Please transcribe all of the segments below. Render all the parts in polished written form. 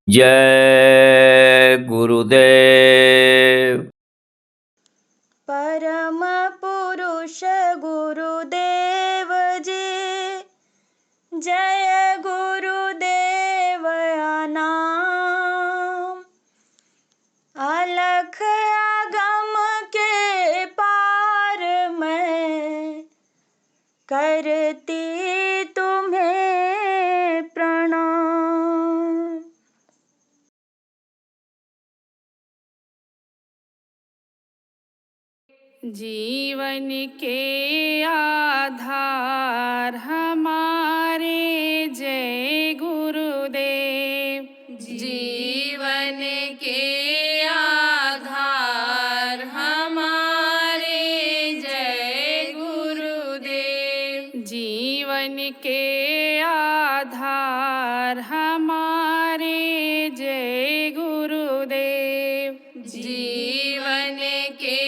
जय गुरुदेव। परम पुरुष गुरुदेव जी, जय गुरुदेव नाम। अलख आगम के पार में करती तुम्हें प्रणाम। जीवन के आधार हमारे जय गुरुदेव। जीवन के आधार हमारे जय गुरुदेव। जीवन के आधार हमारे जय गुरुदेव। जीवन के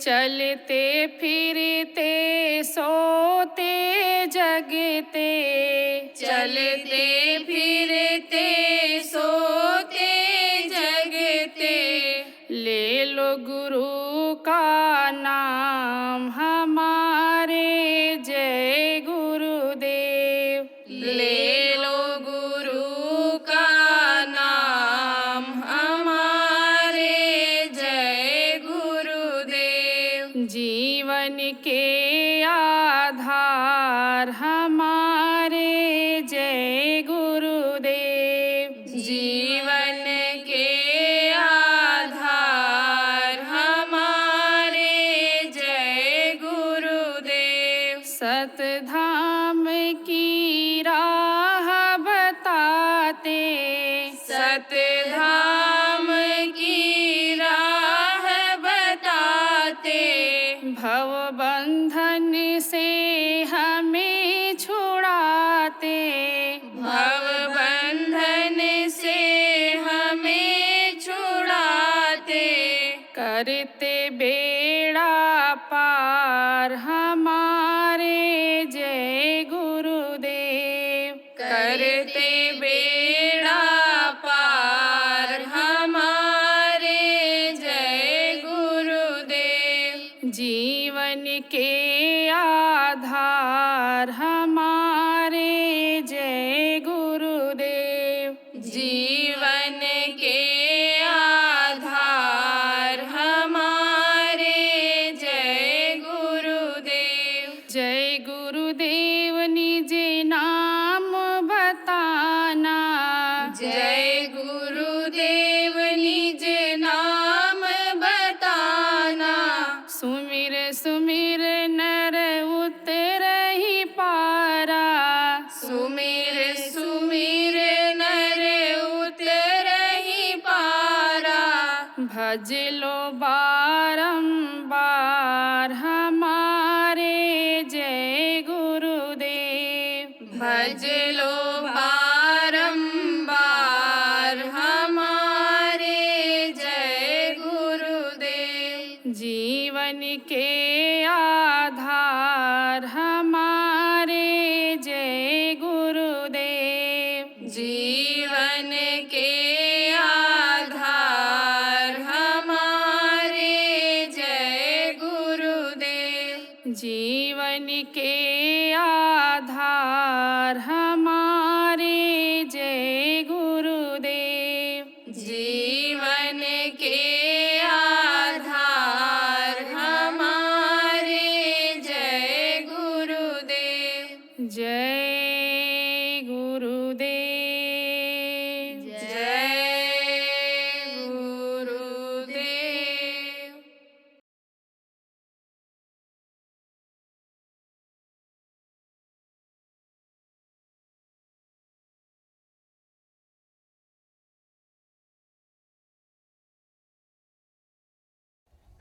चलते फिरते सोते जगते, चलते फिरते सोते जगते, ले लो गुरु का नाम हमारे जय गुरुदेव। ले लो गुरु का नाम हमारे जय गुरुदेव। जीवन के आधार हमारे जय गुरुदेव। जीवन के आधार हमारे जय गुरुदेव। सतधाम की राह बताते, सतधाम की राह बताते, भव बंधन से हमें छुड़ाते, भव बंधन से हमें छुड़ाते, करते बेड़ा पार हमारे जय गुरुदेव। करते बेड़ा पार हमारे जय गुरुदेव। जीवन के आधार हमारे जय गुरुदेव। जीवन के आधार हमारे जय गुरुदेव। जय गुरुदेव निज नाम बताना, जय गुरुदेव निज नाम बताना, सुमिर सुमिर नर उतरहि पारा, सुमिर सुमिर नर उतरहि पारा, भज लो बारंबार हमारे जय गुरुदेव। भज लो बारंबार हमारे जय गुरुदेव। जीवन के आधार हमारे जय गुरुदेव। जीवन के आधार हमारे जय गुरुदेव। जीवन के आधार हमारे जय गुरुदेव। जीवन के आधार हमारे जय गुरुदेव। जय गुरुदेव। जय गुरुदेव।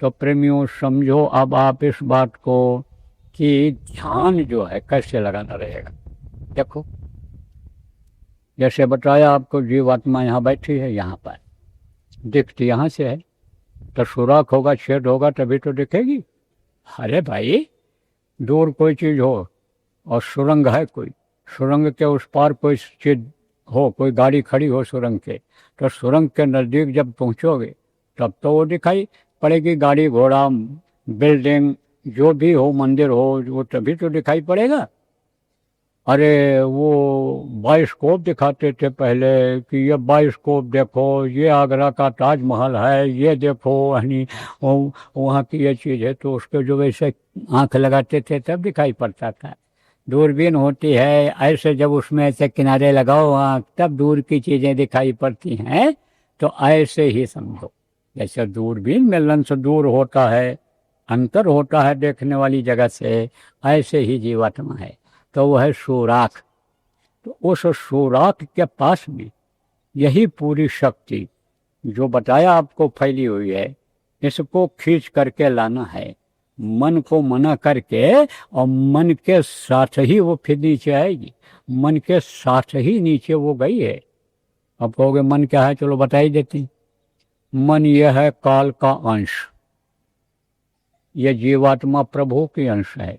तो प्रेमियों समझो अब आप इस बात को कि ध्यान जो है कैसे लगाना रहेगा। देखो जैसे बताया आपको, जीवात्मा यहाँ बैठी है, यहाँ पर दिखती यहाँ से है, तो सुराख होगा, छेद होगा, तभी तो दिखेगी। अरे भाई, दूर कोई चीज हो और सुरंग है कोई, सुरंग के उस पार कोई चीज हो, कोई गाड़ी खड़ी हो सुरंग के, तो सुरंग के नज़दीक जब पहुंचोगे तब तो वो दिखाई पड़ेगी, गाड़ी घोड़ा बिल्डिंग जो भी हो, मंदिर हो, वो तभी तो दिखाई पड़ेगा। अरे वो बायोस्कोप दिखाते थे पहले कि ये बायोस्कोप देखो, ये आगरा का ताजमहल है, ये देखो यानी वहाँ की ये चीज़ है, तो उसके जो वैसे आंख लगाते थे तब दिखाई पड़ता था। दूरबीन होती है, ऐसे जब उसमें ऐसे किनारे लगाओ आँख, तब दूर की चीज़ें दिखाई पड़ती हैं। तो ऐसे ही समझो, जैसे दूरबीन में लेंस दूर होता है, अंतर होता है देखने वाली जगह से, ऐसे ही जीवात्मा है। तो वह है सुराख। तो उस सुराख के पास भी यही पूरी शक्ति जो बताया आपको फैली हुई है, इसको खींच करके लाना है, मन को मना करके, और मन के साथ ही वो फिर नीचे आएगी, मन के साथ ही नीचे वो गई है। अब कहोगे मन क्या है, चलो बता ही देती। मन यह है काल का अंश, यह जीवात्मा प्रभु की अंश है।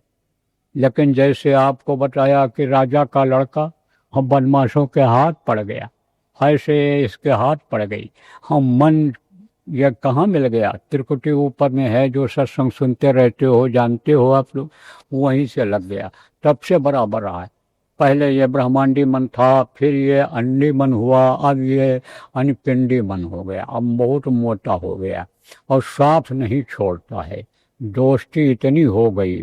लेकिन जैसे आपको बताया कि राजा का लड़का हम बदमाशों के हाथ पड़ गया, ऐसे इसके हाथ पड़ गई। हम मन यह कहाँ मिल गया, त्रिकुटी ऊपर में है, जो सत्संग सुनते रहते हो, जानते हो आप लोग, वहीं से लग गया, तब से बराबर रहा है। पहले ये ब्रह्मांडी मन था, फिर ये अंडी मन हुआ, अब ये अनपिंडी मन हो गया, अब बहुत मोटा हो गया और साथ नहीं छोड़ता है। दोस्ती इतनी हो गई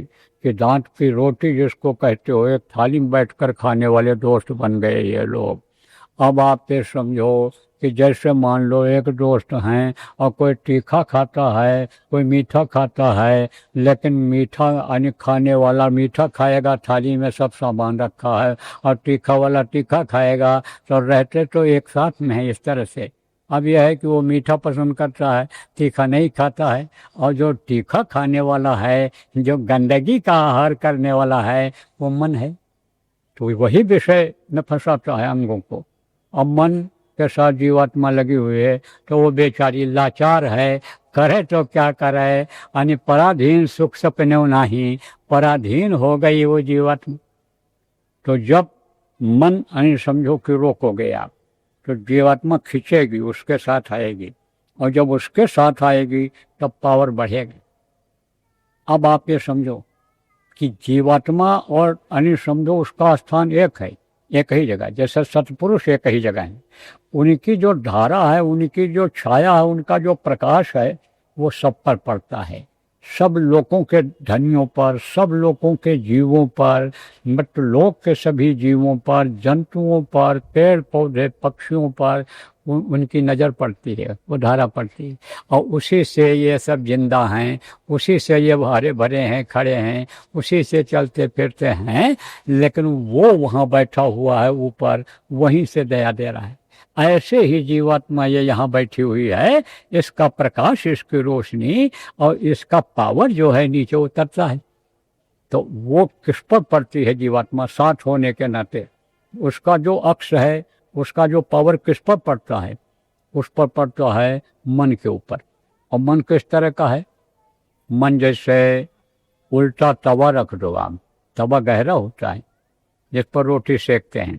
कि दांत की रोटी जिसको कहते हो, एक थाली में बैठकर खाने वाले दोस्त बन गए ये लोग। अब आप ये समझो कि जैसे मान लो एक दोस्त हैं और कोई तीखा खाता है, कोई मीठा खाता है, लेकिन मीठा यानी खाने वाला मीठा खाएगा, थाली में सब सामान रखा है, और तीखा वाला तीखा खाएगा, तो रहते तो एक साथ में है इस तरह से। अब यह है कि वो मीठा पसंद करता है, तीखा नहीं खाता है, और जो तीखा खाने वाला है, जो गंदगी का आहार करने वाला है, वो मन है। तो वही विषय में फंसाता है अंगों को। अब मन के साथ जीवात्मा लगी हुई है, तो वो बेचारी लाचार है, करे तो क्या करे, यानी पराधीन सुख सपने नहीं, पराधीन हो गई वो जीवात्मा। तो जब मन यानी समझो कि रोकोगे आप, तो जीवात्मा खींचेगी, उसके साथ आएगी, और जब उसके साथ आएगी तब पावर बढ़ेगी। अब आप ये समझो कि जीवात्मा और यानी समझो उसका स्थान एक है, एक ही जगह, जैसे सतपुरुष एक ही जगह है, उनकी जो धारा है, उनकी जो छाया है, उनका जो प्रकाश है, वो सब पर पड़ता है, सब लोगों के धनियों पर, सब लोगों के जीवों पर, मृतलोक के सभी जीवों पर, जंतुओं पर, पेड़ पौधे पक्षियों पर उनकी नज़र पड़ती है, वो धारा पड़ती है, और उसी से ये सब जिंदा हैं, उसी से ये हरे भरे हैं, खड़े हैं, उसी से चलते फिरते हैं। लेकिन वो वहाँ बैठा हुआ है ऊपर, वहीं से दया दे रहा है। ऐसे ही जीवात्मा ये यहाँ बैठी हुई है, इसका प्रकाश, इसकी रोशनी और इसका पावर जो है नीचे उतरता है। तो वो किस पर पड़ती है जीवात्मा साथ होने के नाते, उसका जो अक्ष है, उसका जो पावर किस पर पड़ता है, उस पर पड़ता है मन के ऊपर। और मन किस तरह का है, मन जैसे उल्टा तवा रख दो आप, तवा गहरा होता है जिस पर रोटी सेकते हैं,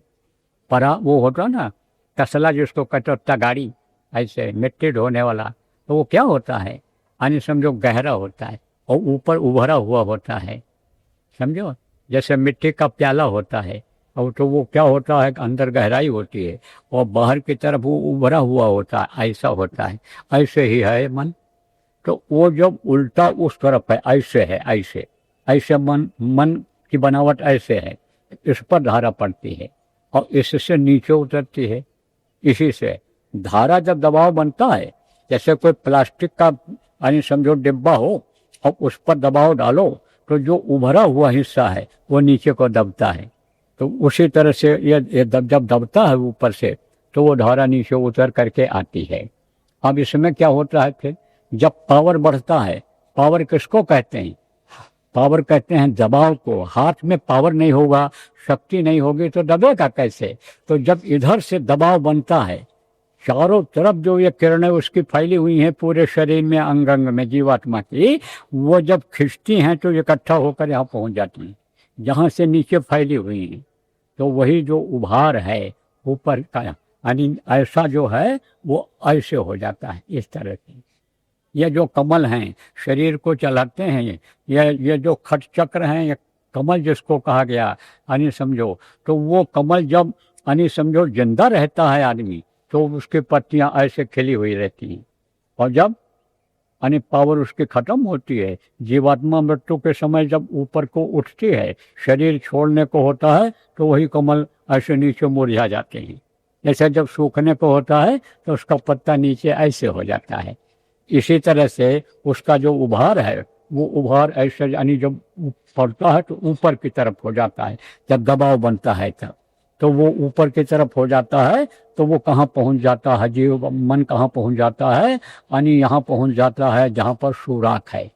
परा वो होता ना तसला जिसको कहते हो, तगाड़ी, ऐसे मिट्टी ढोने वाला, तो वो क्या होता है, यानी समझो गहरा होता है और ऊपर उभरा हुआ होता है, समझो जैसे मिट्टी का प्याला होता है, और तो वो क्या होता है, अंदर गहराई होती है और बाहर की तरफ वो उभरा हुआ होता है, ऐसा होता है। ऐसे ही है मन, तो वो जब उल्टा उस तरफ है, ऐसे है, ऐसे ऐसे मन की बनावट ऐसे है, इस पर धारा पड़ती है और इससे नीचे उतरती है। इसी से धारा जब दबाव बनता है, जैसे कोई प्लास्टिक का यानी समझो डिब्बा हो और उस पर दबाव डालो, तो जो उभरा हुआ हिस्सा है वो नीचे को दबता है। तो उसी तरह से ये जब दबता है ऊपर से, तो वो धारा नीचे उतर करके आती है। अब इसमें क्या होता है, फिर जब पावर बढ़ता है, पावर किसको कहते हैं, पावर कहते हैं दबाव को। हाथ में पावर नहीं होगा, शक्ति नहीं होगी तो दबेगा कैसे। तो जब इधर से दबाव बनता है, चारों तरफ जो ये किरणें उसकी फैली हुई हैं पूरे शरीर में, अंग अंग में जीवात्मा की, वो जब खिंचती हैं तो इकट्ठा होकर यहाँ पहुँच जाती हैं, जहाँ से नीचे फैली हुई हैं। तो वही जो उभार है ऊपर का, यानी ऐसा जो है वो ऐसे हो जाता है इस तरह से। ये जो कमल हैं शरीर को चलाते हैं, ये जो खट चक्र हैं, ये कमल जिसको कहा गया, यानी समझो तो वो कमल जब यानी समझो जिंदा रहता है आदमी, तो उसकी पत्तियां ऐसे खिली हुई रहती हैं, और जब यानी पावर उसकी खत्म होती है, जीवात्मा मृत्यु के समय जब ऊपर को उठती है, शरीर छोड़ने को होता है, तो वही कमल ऐसे नीचे मुरझा जाते हैं। जैसे जब सूखने को होता है तो उसका पत्ता नीचे ऐसे हो जाता है। इसी तरह से उसका जो उभार है, वो उभार ऐसे यानी जब पड़ता है तो ऊपर की तरफ हो जाता है, जब दबाव बनता है तब तो वो ऊपर की तरफ हो जाता है। तो वो कहाँ पहुँच जाता है, जीव मन कहाँ पहुँच जाता है, यानी यहाँ पहुँच जाता है जहाँ पर सुराख है,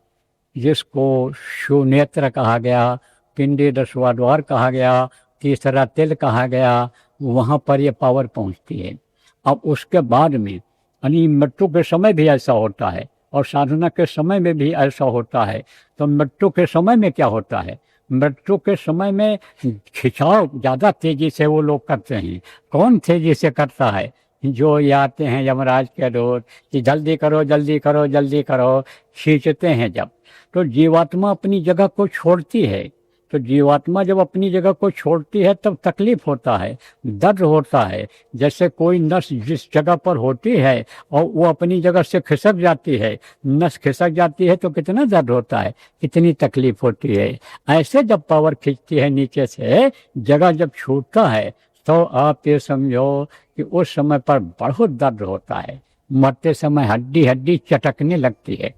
जिसको सुनेत्र कहा गया, पिंडी दसवां द्वार कहा गया, तीसरा तिल कहा गया, वहाँ पर ये पावर पहुँचती है। अब उसके बाद में यानी मृत्यु के समय भी ऐसा होता है और साधना के समय में भी ऐसा होता है। तो मृत्यु के समय में क्या होता है, मृत्यु के समय में खिंचाव ज़्यादा तेजी से वो लोग करते हैं। कौन तेजी से करता है, जो ये आते हैं यमराज के दूत कि जल्दी करो जल्दी करो जल्दी करो, खींचते हैं जब, तो जीवात्मा अपनी जगह को छोड़ती है। तो जीवात्मा जब अपनी जगह को छोड़ती है तब तकलीफ होता है, दर्द होता है। जैसे कोई नस जिस जगह पर होती है और वो अपनी जगह से खिसक जाती है, नस खिसक जाती है तो कितना दर्द होता है, कितनी तकलीफ होती है। ऐसे जब पावर खींचती है नीचे से, जगह जब छूटता है, तो आप ये समझो कि उस समय पर बहुत दर्द होता है। मरते समय हड्डी हड्डी चटकने लगती है,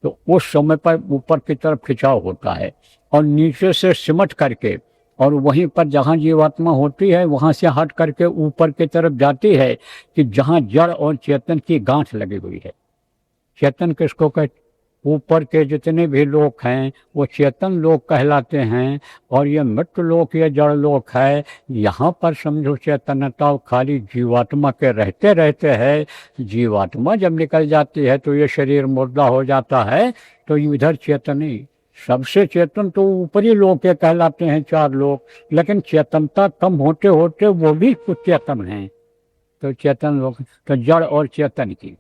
तो उस समय पर ऊपर की तरफ खिंचाव होता है और नीचे से सिमट करके, और वहीं पर जहाँ जीवात्मा होती है वहाँ से हट करके ऊपर की तरफ जाती है कि जहाँ जड़ और चेतन की गांठ लगी हुई है। चेतन किसको कहते, ऊपर के जितने भी लोक हैं वो चेतन लोक कहलाते हैं, और ये मृत लोक, ये जड़ लोक है। यहाँ पर समझो चेतनता खाली जीवात्मा के रहते रहते है। जीवात्मा जब निकल जाती है तो ये शरीर मुर्दा हो जाता है, तो इधर चेतन ही सबसे चेतन तो ऊपरी लोक के कहलाते हैं, 4 लोक, लेकिन चेतनता कम होते होते वो भी कुछ चेतन हैं। तो चेतन लोक, तो जड़ और चेतन की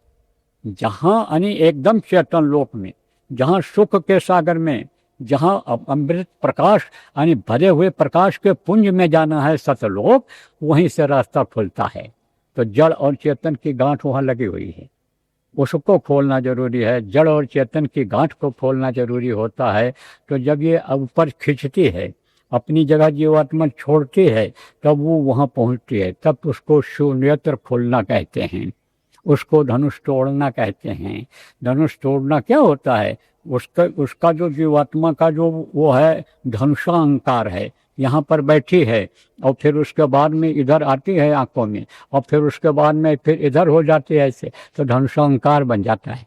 जहाँ यानी एकदम चेतन लोक में, जहाँ सुख के सागर में, जहाँ अमृत प्रकाश यानी भरे हुए प्रकाश के पुंज में जाना है सतलोक, वहीं से रास्ता खुलता है। तो जड़ और चेतन की गांठ वहाँ लगी हुई है, उसको खोलना जरूरी है। जड़ और चेतन की गांठ को खोलना जरूरी होता है। तो जब ये ऊपर खींचती है, अपनी जगह जीवात्मा छोड़ती है, तब वो वहाँ पहुँचती है, तब उसको शून्यत्र खोलना कहते हैं, उसको धनुष तोड़ना कहते हैं। धनुष तोड़ना क्या होता है, उसका जो जीवात्मा का जो वो है धनुषांकार है, यहाँ पर बैठी है, और फिर उसके बाद में इधर आती है आंखों में, और फिर उसके बाद में फिर इधर हो जाती है ऐसे, तो धनुषांकार बन जाता है।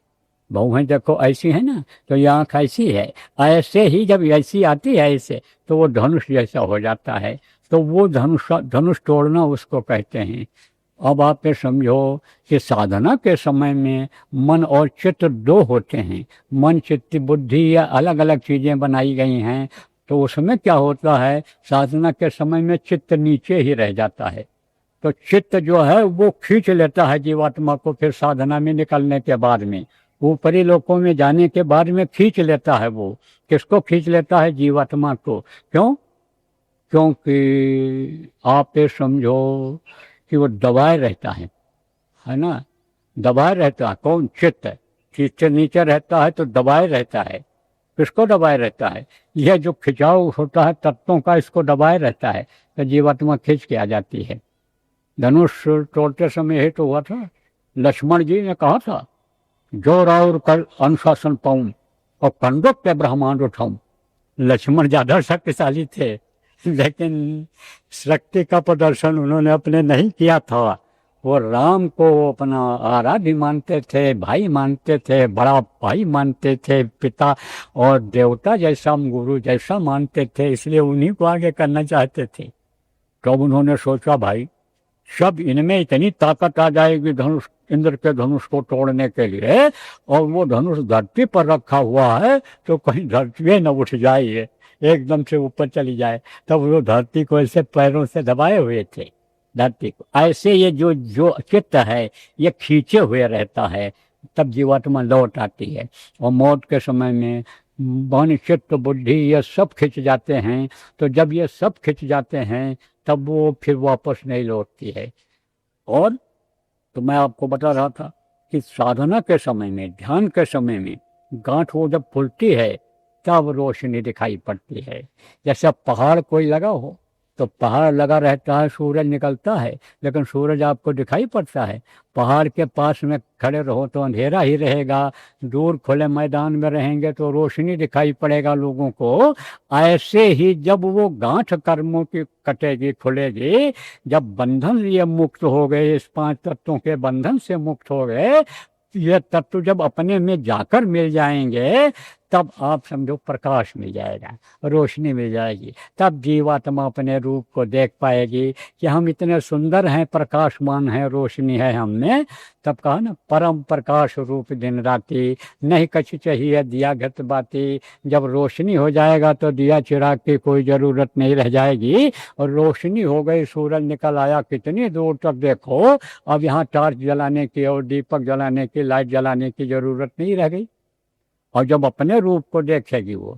बहुएं देखो ऐसी है ना, तो ये आँख ऐसी है, ऐसे ही जब ऐसी आती है ऐसे, तो वो धनुष जैसा हो जाता है। तो वो धनुष तोड़ना उसको कहते हैं। अब आप ये समझो कि साधना के समय में मन और चित्त 2 होते हैं। मन चित्त बुद्धि या अलग अलग चीज़ें बनाई गई हैं। तो उसमें क्या होता है, साधना के समय में चित्त नीचे ही रह जाता है। तो चित्त जो है वो खींच लेता है जीवात्मा को, फिर साधना में निकलने के बाद में, ऊपरी लोकों में जाने के बाद में खींच लेता है। वो किसको खींच लेता है, जीवात्मा को। क्यों? क्योंकि आप ये समझो कि वो दबाए रहता है ना, दबाए रहता है। कौन? चित्त। चित्त नीचे रहता है तो दबाए रहता है। किसको दबाए रहता है? यह जो खिंचाव होता है तत्वों का, इसको दबाए रहता है, तो जीवात्मा खींच के आ जाती है। धनुष तोड़ते समय यही तो हुआ था। लक्ष्मण जी ने कहा था, जो राउर कर अनुशासन पाऊं और कंडोक पे ब्रह्मांड उठाऊं। लक्ष्मण ज्यादा शक्तिशाली थे, लेकिन शक्ति का प्रदर्शन उन्होंने अपने नहीं किया था। वो राम को अपना आराध्य मानते थे, भाई मानते थे, बड़ा भाई मानते थे, पिता और देवता जैसा, गुरु जैसा मानते थे, इसलिए उन्हीं को आगे करना चाहते थे। तो उन्होंने सोचा भाई सब इनमें इतनी ताकत आ जाएगी धनुष, इंद्र के धनुष को तोड़ने के लिए, और वो धनुष धरती पर रखा हुआ है तो कहीं धरती न उठ जाए, ये एकदम से ऊपर चली जाए। तब वो धरती को ऐसे पैरों से दबाए हुए थे, धरती को ऐसे ये जो जो चित्त है ये खींचे हुए रहता है, तब जीवात्मा लौट आती है। और मौत के समय में मन चित्त बुद्धि ये सब खिंच जाते हैं, तो जब ये सब खिंच जाते हैं तब वो फिर वापस नहीं लौटती है। और तो मैं आपको बता रहा था कि साधना के समय में, ध्यान के समय में गांठ वो जब फूलती है तब रोशनी दिखाई पड़ती है। जैसे पहाड़ कोई लगा हो तो पहाड़ लगा रहता है, सूरज निकलता है लेकिन सूरज आपको दिखाई पड़ता है। पहाड़ के पास में खड़े रहो तो अंधेरा ही रहेगा, दूर खुले मैदान में रहेंगे तो रोशनी दिखाई पड़ेगा लोगों को। ऐसे ही जब वो गांठ कर्मों की कटेगी, खुलेगी, जब बंधन ये मुक्त हो गए, इस 5 तत्वों के बंधन से मुक्त हो गए, ये तत्व जब अपने में जाकर मिल जाएंगे तब आप समझो प्रकाश मिल जाएगा, रोशनी मिल जाएगी। तब जीवात्मा अपने रूप को देख पाएगी कि हम इतने सुंदर हैं, प्रकाशमान हैं, रोशनी है हम में। तब कहा ना, परम प्रकाश रूप दिन राती, नहीं कछ चाहिए दिया घट बाती। जब रोशनी हो जाएगा तो दिया चिराग की कोई ज़रूरत नहीं रह जाएगी, और रोशनी हो गई, सूरज निकल आया कितनी दूर तक देखो, अब यहाँ टॉर्च जलाने की और दीपक जलाने की, लाइट जलाने की ज़रूरत नहीं रह गई। और जब अपने रूप को देखेगी वो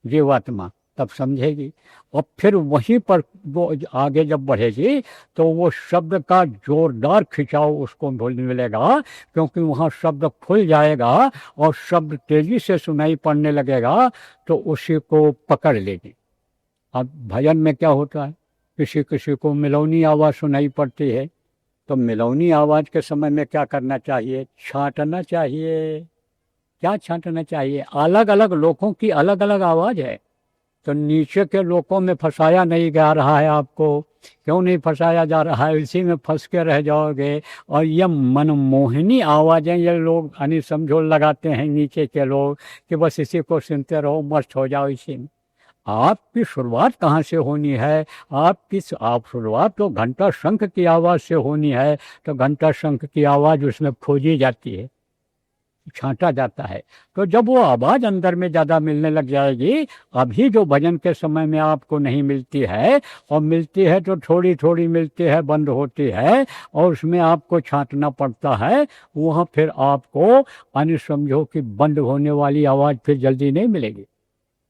जीवात्मा तब समझेगी, और फिर वहीं पर वो आगे जब बढ़ेगी तो वो शब्द का जोरदार खिंचाव उसको मिलेगा, क्योंकि वहाँ शब्द खुल जाएगा और शब्द तेजी से सुनाई पड़ने लगेगा तो उसी को पकड़ लेगी। अब भजन में क्या होता है, किसी किसी को मिलौनी आवाज़ सुनाई पड़ती है, तो मिलौनी आवाज़ के समय में क्या करना चाहिए, छांटना चाहिए। क्या छांटना चाहिए, अलग अलग लोगों की अलग अलग आवाज़ है, तो नीचे के लोगों में फंसाया नहीं जा रहा है आपको। क्यों नहीं फंसाया जा रहा है, इसी में फंस के रह जाओगे। और ये मनमोहिनी आवाज़ें ये लोग यानी समझो लगाते हैं नीचे के लोग कि बस इसी को सुनते रहो, मस्त हो जाओ इसी में। आपकी शुरुआत कहाँ से होनी है, आप शुरुआत तो घंटा शंख की आवाज़ से होनी है, तो घंटा शंख की आवाज़ उसमें खोजी जाती है, छांटा जाता है। तो जब वो आवाज़ अंदर में ज़्यादा मिलने लग जाएगी, अभी जो भजन के समय में आपको नहीं मिलती है, और मिलती है तो थोड़ी थोड़ी मिलती है, बंद होती है, और उसमें आपको छांटना पड़ता है, वहाँ फिर आपको यानी समझो कि बंद होने वाली आवाज़ फिर जल्दी नहीं मिलेगी,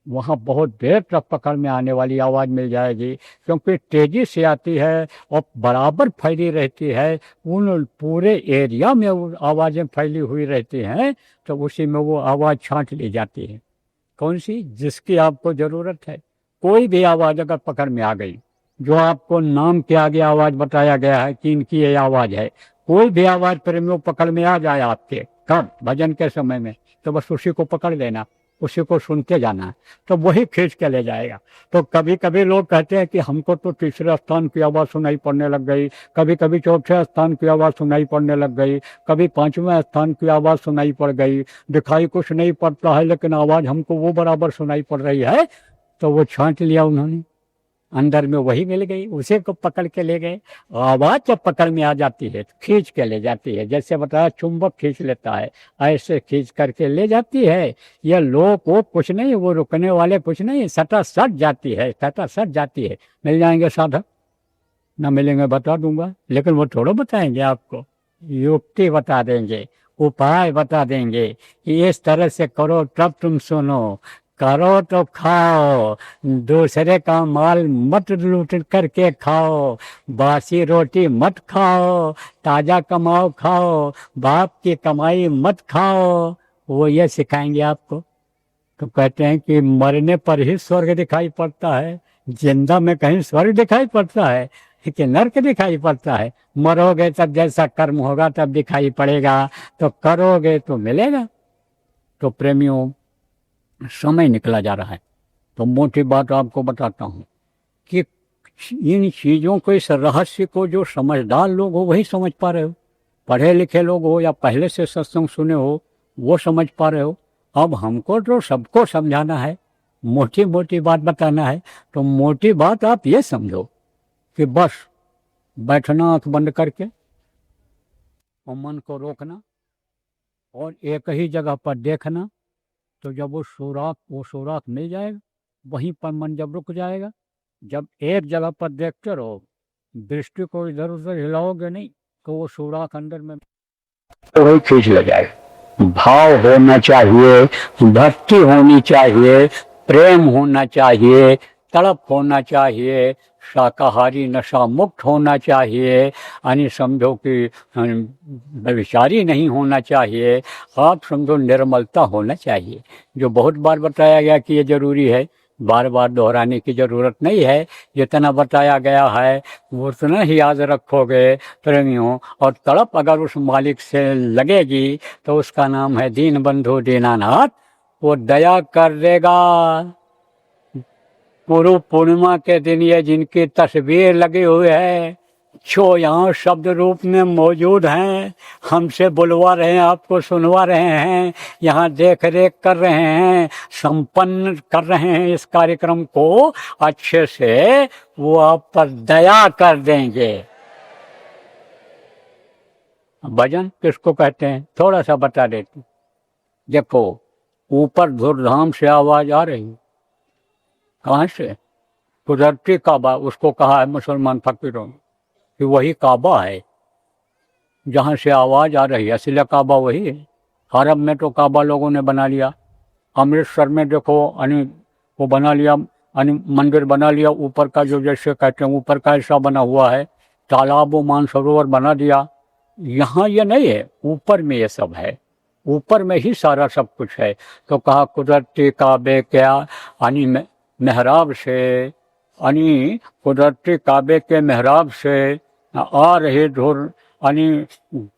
वहाँ बहुत देर तक पकड़ में आने वाली आवाज़ मिल जाएगी, क्योंकि तेज़ी से आती है और बराबर फैली रहती है, उन पूरे एरिया में वो आवाज़ें फैली हुई रहती हैं, तो उसी में वो आवाज़ छांट ली जाती है। कौन सी, जिसकी आपको ज़रूरत है। कोई भी आवाज़ अगर पकड़ में आ गई, जो आपको नाम के आगे आवाज़ बताया गया है कि इनकी ये आवाज़ है, कोई भी आवाज़ प्रेमियों पकड़ में आ जाए आपके कब भजन के समय में, तो बस उसी को पकड़ लेना, उसी को सुनते जाना है, तो वही खींच के ले जाएगा। तो कभी कभी लोग कहते हैं कि हमको तो तीसरे स्थान की आवाज़ सुनाई पड़ने लग गई, कभी कभी चौथे स्थान की आवाज़ सुनाई पड़ने लग गई, कभी 5वें स्थान की आवाज़ सुनाई पड़ गई, दिखाई कुछ नहीं पड़ता है लेकिन आवाज़ हमको वो बराबर सुनाई पड़ रही है। तो वो छांट लिया उन्होंने, अंदर में वही मिल गई, उसे को पकड़ के ले गए। आवाज़ जब पकड़ में आ जाती है तो खींच के ले जाती है, जैसे बताया चुंबक खींच लेता है, ऐसे खींच करके ले जाती है। यह लोग वो कुछ नहीं, वो रुकने वाले कुछ नहीं, सटा सट जाती है, सटा सट जाती है। मिल जाएंगे साधक, ना मिलेंगे बता दूंगा, लेकिन वो थोड़ा बताएंगे आपको, युक्ति बता देंगे, उपाय बता देंगे कि इस तरह से करो तब तुम सुनो, करो तो खाओ, दूसरे का माल मत लूट करके खाओ, बासी रोटी मत खाओ, ताज़ा कमाओ खाओ, बाप की कमाई मत खाओ। वो ये सिखाएंगे आपको। तो कहते हैं कि मरने पर ही स्वर्ग दिखाई पड़ता है, जिंदा में कहीं स्वर्ग दिखाई पड़ता है कि नर्क दिखाई पड़ता है। मरोगे तब जैसा कर्म होगा तब दिखाई पड़ेगा, तो करोगे तो मिलेगा। तो प्रेमियों, समय निकला जा रहा है, तो मोटी बात आपको बताता हूँ कि इन चीज़ों को, इस रहस्य को जो समझदार लोग हो वही समझ पा रहे हो, पढ़े लिखे लोग हो या पहले से सत्संग सुने हो वो समझ पा रहे हो। अब हमको तो सबको समझाना है, मोटी मोटी बात बताना है। तो मोटी बात आप ये समझो कि बस बैठना आंख बंद करके और मन को रोकना और एक ही जगह पर देखना। तो जब वो सुराख मिल जाएगा, वहीं पर मन जब रुक जाएगा, जब एक जगह पर देखते रहो, दृष्टि को इधर उधर हिलाओगे नहीं, तो वो सुराख अंदर में तो वही खींच ले जाएगा। भाव होना चाहिए, भक्ति होनी चाहिए, प्रेम होना चाहिए, तड़प होना चाहिए, शाकाहारी नशा मुक्त होना चाहिए, यानी समझो कि व्यभिचारी नहीं होना चाहिए। आप समझो निर्मलता होना चाहिए, जो बहुत बार बताया गया कि ये जरूरी है, बार बार दोहराने की जरूरत नहीं है। जितना बताया गया है वो उतना ही याद रखोगे प्रेमियों, और तड़प अगर उस मालिक से लगेगी तो उसका नाम है दीन बंधु दीनानाथ। वो दया कर देगा। गुरु पूर्णिमा के दिन ये जिनकी तस्वीर लगी हुई है, जो यहाँ शब्द रूप में मौजूद हैं, हमसे बुलवा रहे हैं, आपको सुनवा रहे हैं, यहाँ देख रेख कर रहे हैं, संपन्न कर रहे हैं इस कार्यक्रम को अच्छे से, वो आप पर दया कर देंगे। भजन किसको कहते हैं थोड़ा सा बता देते। देखो ऊपर धूमधाम से आवाज आ रही, कहाँ से? कुदरती काबा उसको कहा है मुसलमान फकीरों ने कि वही काबा है जहाँ से आवाज़ आ रही है। असली काबा वही है। अरब में तो काबा लोगों ने बना लिया, अमृतसर में देखो वो बना लिया, मंदिर बना लिया ऊपर का, जो जैसे कहते हैं ऊपर का ऐसा बना हुआ है, तालाब व मानसरोवर बना दिया। यहाँ ये नहीं है, ऊपर में ये सब है, ऊपर में ही सारा सब कुछ है। तो कहा कुदरती काबे क्या यानी मेहराब से, यानी कुदरती काबे के मेहराब से आ रही धुन, यानी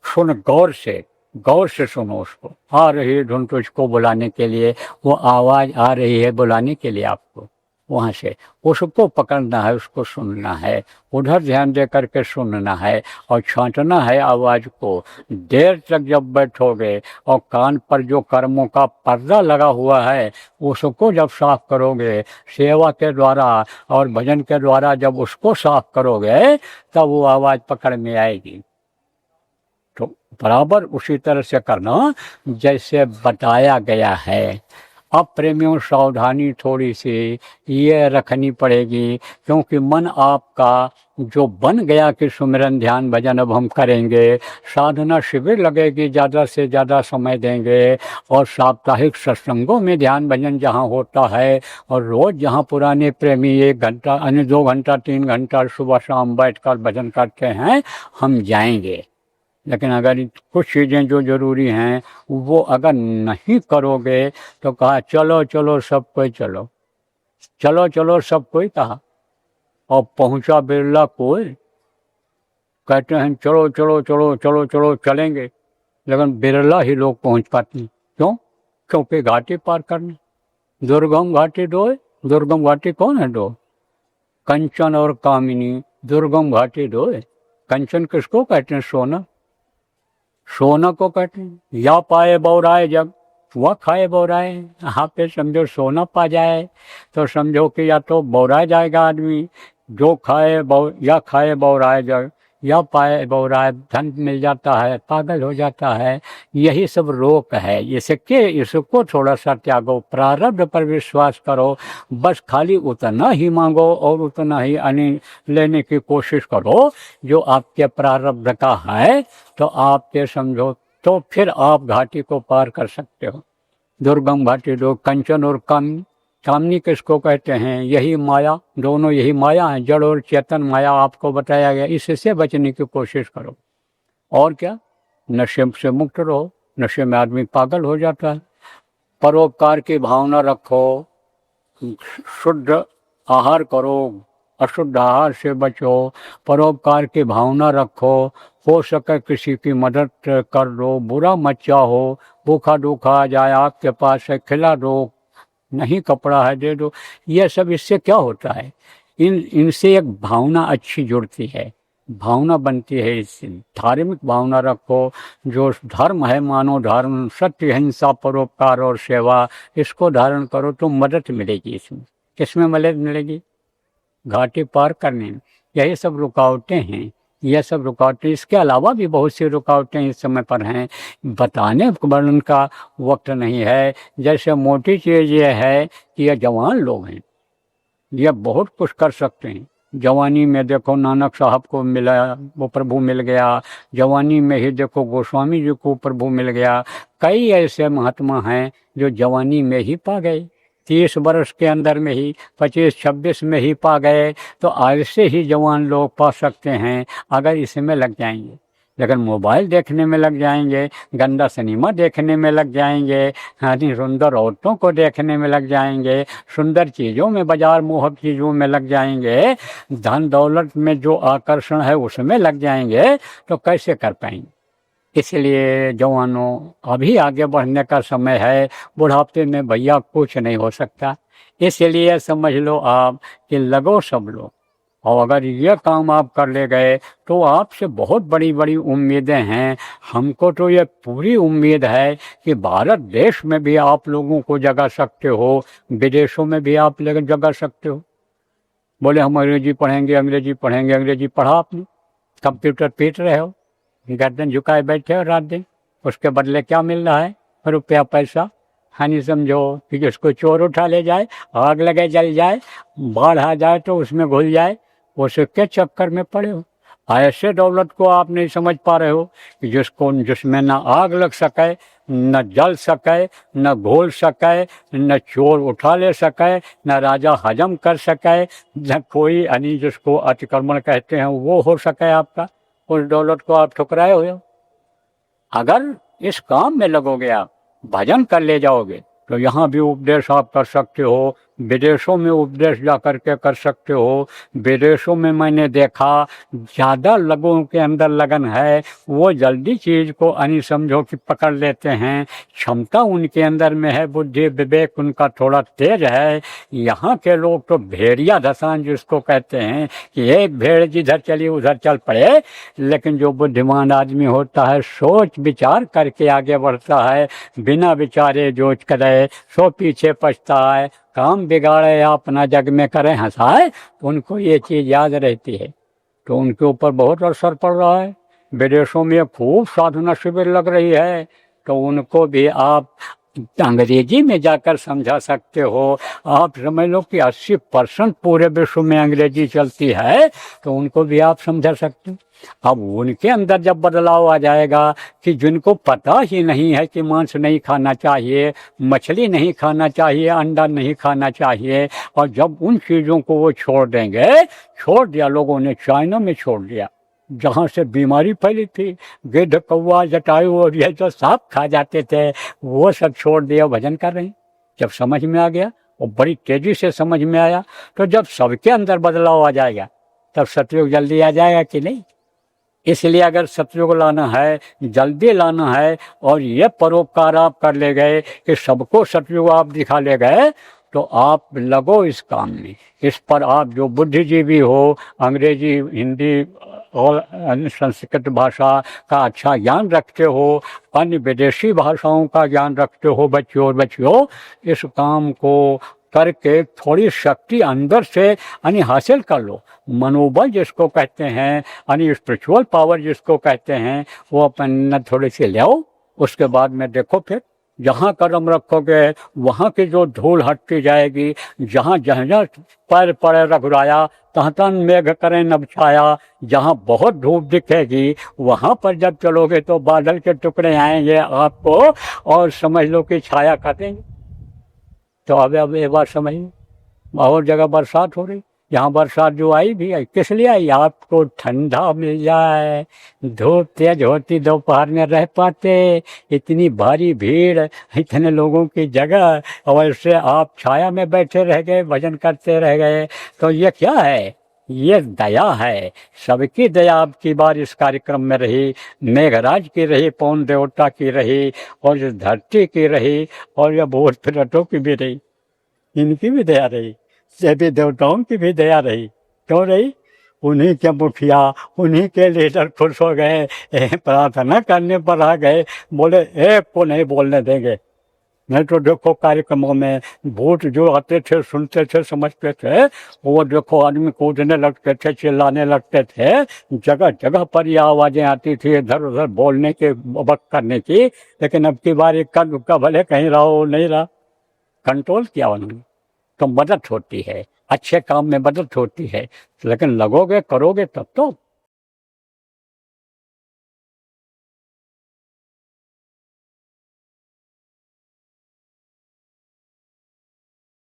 सुन गौर से सुनो उसको। आ रही धुन तुझको बुलाने के लिए, वो आवाज़ आ रही है बुलाने के लिए आपको, वहाँ से उसको पकड़ना है, उसको सुनना है, उधर ध्यान दे करके सुनना है और छांटना है आवाज़ को। देर तक जब बैठोगे और कान पर जो कर्मों का पर्दा लगा हुआ है उसको जब साफ करोगे, सेवा के द्वारा और भजन के द्वारा जब उसको साफ करोगे, तब वो आवाज़ पकड़ में आएगी। तो बराबर उसी तरह से करना जैसे बताया गया है। अब प्रेमियों सावधानी थोड़ी सी ये रखनी पड़ेगी, क्योंकि मन आपका जो बन गया कि सुमिरन ध्यान भजन अब हम करेंगे, साधना शिविर लगेगी, ज़्यादा से ज़्यादा समय देंगे और साप्ताहिक सत्संगों में ध्यान भजन जहाँ होता है और रोज़ जहाँ पुराने प्रेमी 1 घंटा यानी 2 घंटा 3 घंटा सुबह शाम बैठकर भजन करते हैं, हम जाएंगे। लेकिन अगर कुछ चीज़ें जो ज़रूरी हैं वो अगर नहीं करोगे तो कहा चलो चलो सब कोई चलो, चलो चलो सब कोई कहा, और पहुंचा बिरला कोई। कहते हैं चलो चलो चलो चलो चलो चलेंगे, लेकिन बिरला ही लोग पहुंच पाते हैं। क्यों? क्योंकि घाटी पार करनी, दुर्गम घाटी दो। दुर्गम घाटी कौन है? दो, कंचन और कामिनी, दुर्गम घाटी दो। कंचन किसको कहते हैं? सोना, सोना को कहते हैं। या पाए बौराए जग, वह खाए बौराए। यहाँ पे समझो सोना पा जाए तो समझो कि या तो बौराए जाएगा आदमी, जो खाए या खाए बौराए जग, या पाए बौराए धन मिल जाता है, पागल हो जाता है। यही सब रोक है। इसको थोड़ा सा त्यागो, प्रारब्ध पर विश्वास करो, बस खाली उतना ही मांगो और उतना ही लेने की कोशिश करो जो आपके प्रारब्ध का है। तो आप ये समझो, तो फिर आप घाटी को पार कर सकते हो। दुर्गम घाटी दो, कंचन और कामनी किसको कहते हैं? यही माया, दोनों यही माया है, जड़ और चेतन माया आपको बताया गया। इससे बचने की कोशिश करो। और क्या? नशे से मुक्त रहो। नशे में आदमी पागल हो जाता है। परोपकार की भावना रखो, शुद्ध आहार करो, अशुद्ध आहार से बचो, परोपकार की भावना रखो, हो सके किसी की मदद कर दो, बुरा मत चाहो, भूखा दूखा आ जाए आपके पास है खिला दो, नहीं कपड़ा है दे दो। यह सब इससे क्या होता है? इनसे एक भावना अच्छी जुड़ती है, भावना बनती है। इससे धार्मिक भावना रखो, जो धर्म है मानो धर्म, सत्य हिंसा परोपकार और सेवा, इसको धारण करो तो मदद मिलेगी। इसमें किसमें मदद मिलेगी? घाटी पार करने में। यही सब रुकावटें हैं ये सब रुकावटें, इसके अलावा भी बहुत सी रुकावटें इस समय पर हैं, बताने वर्णन का वक्त नहीं है। जैसे मोटी चीज़ ये है कि ये जवान लोग हैं, ये बहुत कुछ कर सकते हैं। जवानी में देखो नानक साहब को मिला, वो प्रभु मिल गया। जवानी में ही देखो गोस्वामी जी को प्रभु मिल गया। कई ऐसे महात्मा हैं जो जवानी में ही पा गए, 30 वर्ष के अंदर में ही, 25-26 में ही पा गए। तो ऐसे ही जवान लोग पा सकते हैं अगर इसमें लग जाएंगे। लेकिन मोबाइल देखने में लग जाएंगे, गंदा सिनेमा देखने में लग जाएंगे, यानी सुंदर औरतों को देखने में लग जाएंगे, सुंदर चीज़ों में, बाजार मोहक चीज़ों में लग जाएंगे, धन दौलत में जो आकर्षण है उसमें लग जाएंगे, तो कैसे कर पाएंगे। इसलिए जवानों, अभी आगे बढ़ने का समय है। बुढ़ापे में भैया कुछ नहीं हो सकता। इसलिए समझ लो आप कि लगो सब लोग, और अगर ये काम आप कर ले गए तो आपसे बहुत बड़ी बड़ी उम्मीदें हैं। हमको तो ये पूरी उम्मीद है कि भारत देश में भी आप लोगों को जगा सकते हो, विदेशों में भी आप लोग जगा सकते हो। बोले हम अंग्रेजी पढ़ेंगे, अंग्रेजी पढ़ेंगे, अंग्रेजी पढ़ा आपने, कंप्यूटर पीट रहे हो, गर्दन झुकाए बैठे हो रात दिन, उसके बदले क्या मिल रहा है? रुपया पैसा। हानि समझो कि जिसको चोर उठा ले जाए, आग लगे जल जाए, बाढ़ आ जाए तो उसमें घुल जाए, उसके चक्कर में पड़े हो। ऐसे दौलत को आप नहीं समझ पा रहे हो कि जिसमें न आग लग सके, न जल सके, न घोल सके, न चोर उठा ले सके, न राजा हजम कर सके, न कोई यानी जिसको अतिक्रमण कहते हैं वो हो सके आपका। उस दौलत को आप ठुकराए हुए हो। अगर इस काम में लगोगे, आप भजन कर ले जाओगे, तो यहाँ भी उपदेश आप कर सकते हो, विदेशों में उपदेश जा कर के कर सकते हो। विदेशों में मैंने देखा ज़्यादा लोगों के अंदर लगन है, वो जल्दी चीज़ को यानी समझो कि पकड़ लेते हैं, क्षमता उनके अंदर में है, बुद्धि विवेक उनका थोड़ा तेज है। यहाँ के लोग तो भेड़िया धसान जिसको कहते हैं कि एक भेड़ जिधर चली उधर चल पड़े। लेकिन जो बुद्धिमान आदमी होता है, सोच विचार करके आगे बढ़ता है, बिना विचारे जोच करे सो पीछे पछताए, काम बिगाड़े या अपना जग में करें हंसाए, तो उनको ये चीज़ याद रहती है। तो उनके ऊपर बहुत असर पड़ रहा है। विदेशों में खूब साधना शिविर लग रही है, तो उनको भी आप अंग्रेजी में जाकर समझा सकते हो। आप समझ लो कि 80% पूरे विश्व में अंग्रेजी चलती है, तो उनको भी आप समझा सकते हो। अब उनके अंदर जब बदलाव आ जाएगा कि जिनको पता ही नहीं है कि मांस नहीं खाना चाहिए, मछली नहीं खाना चाहिए, अंडा नहीं खाना चाहिए, और जब उन चीज़ों को वो छोड़ देंगे, छोड़ दिया लोगों ने, चाइना में छोड़ दिया जहाँ से बीमारी फैली थी, गिद्ध कौवा जटायु और ये जो सांप खा जाते थे, वो सब छोड़ दिया, भजन कर रहे हैं। जब समझ में आ गया, और बड़ी तेजी से समझ में आया, तो जब सबके अंदर बदलाव आ जाएगा, तब सतयुग जल्दी आ जाएगा कि नहीं। इसलिए अगर सतयुग लाना है, जल्दी लाना है, और ये परोपकार आप कर ले गए कि सबको सतयुग आप दिखा ले गए, तो आप लगो इस काम में। इस पर आप जो बुद्धिजीवी हो, अंग्रेजी, हिंदी और संस्कृत भाषा का अच्छा ज्ञान रखते हो, अन्य विदेशी भाषाओं का ज्ञान रखते हो बच्चों और बच्चियों, इस काम को करके थोड़ी शक्ति अंदर से यानी हासिल कर लो। मनोबल जिसको कहते हैं, यानी स्पिरिचुअल पावर जिसको कहते हैं, वो अपन थोड़ी सी ले आओ। उसके बाद में देखो, फिर जहाँ कदम रखोगे वहाँ की जो धूल हटती जाएगी। जहाँ जहाँ पैर पड़े रघुराया, तहाँ तन मेघ करें नभ छाया। जहाँ बहुत धूप दिखेगी वहाँ पर जब चलोगे तो बादल के टुकड़े आएंगे आपको, और समझ लो कि छाया कर देंगे। तो अब एक बार समझिए, बहुत जगह बरसात हो रही, यहाँ बरसात जो आई भी आई किस लिए आई? आपको ठंडा मिल जाए। धूप तेज होती दोपहर में रह पाते, इतनी भारी भीड़, इतने लोगों की जगह, और इससे आप छाया में बैठे रह गए, भजन करते रह गए। तो ये क्या है? ये दया है। सबकी दया अब की बार इस कार्यक्रम में रही, मेघराज की रही, पवन देवता की रही, और इस धरती की रही, और ये भूत प्रेतों की भी रही, इनकी भी दया रही, देवी देवताओं की भी दया रही। क्यों रही? उन्हीं के मुखिया, उन्हीं के लीडर खुश हो गए, प्रार्थना करने पर आ गए, बोले एक को नहीं बोलने देंगे, नहीं तो देखो कार्यक्रमों में भूत जो आते थे, सुनते थे, समझते थे, वो देखो आदमी कूदने लगते थे, चिल्लाने लगते थे, जगह जगह पर ये आवाजें आती थी इधर उधर बोलने के, वक्त करने की। लेकिन अब की बार इक्का दुक्का भले कहीं रहो नहीं रहा, कंट्रोल किया उन्होंने। तो मदद होती है, अच्छे काम में मदद होती है, लेकिन लगोगे करोगे तब तो